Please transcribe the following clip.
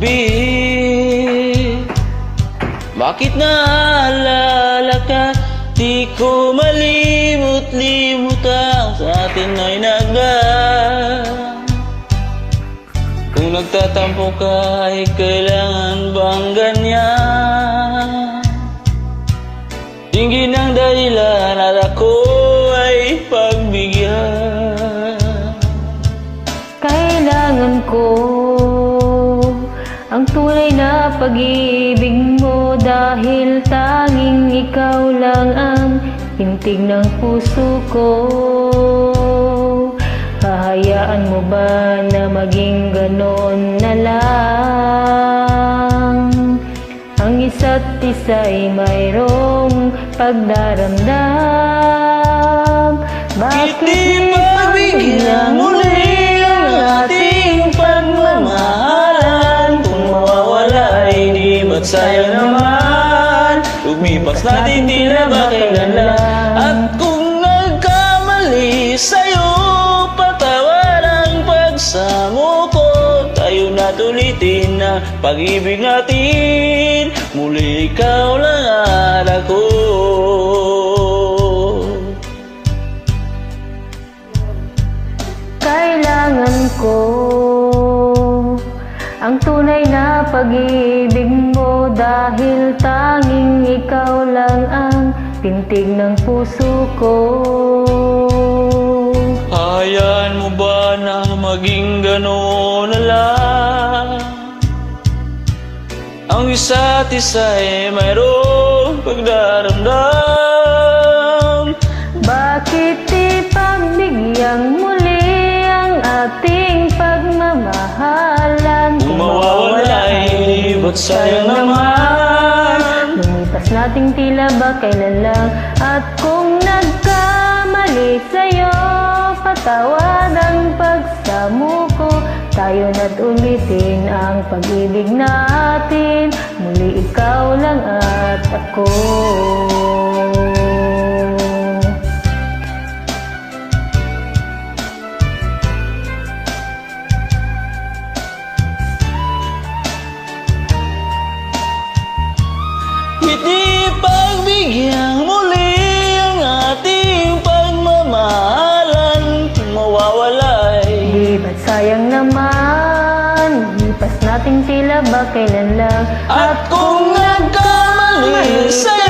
gabi. Bakit naalala ka? Di ko malimot-limutan sa atin ay nagdaan. Kung nagtatampo ka ay kailangan bang ganyan? Tingin ang dahilan at ako ay pagbigyan. Kailangan ko ang tunay na pag-ibig mo, dahil tanging ikaw lang ang tintig ng puso ko. Hahayaan mo ba na maging ganon na lang? Ang isa't isa'y mayroong pagdaramdam. Bakit di pagbigyan muli ang ating pagmamahalan? Kung mawawala ay di ba't sayang naman? Lumipas natin tila ba kailan lang? At kung nagkamali sa'yo, patawad ang pagsamo ko. Tayo na't ulitin na pag-ibig natin, muli ikaw lang at ako. Kailangan ko ang tunay na pag-ibig mo, dahil tanging ikaw lang ang tintig ng puso ko. Hayaan mo ba na maging gano'n na lang? Ang isa't isa'y mayroong pagdaramdam. Bakit ipagbigyan muli ang ating pagmamahalan? Kung mawawala ay ba't sayang naman? Lumipas nating tila ba kailan lang? At kung nagkamali sa'yo, patawad ang pagsamo ko. Tayo na't ulitin ang pag-ibig natin, muli ikaw lang at ako. Hindi pagbigyan muli ang ating pagmamahalan. Kung mawawala ay Di ba't sayang naman? Lipas nating tila ba kailan lang? at kung nagkamali sa'yo,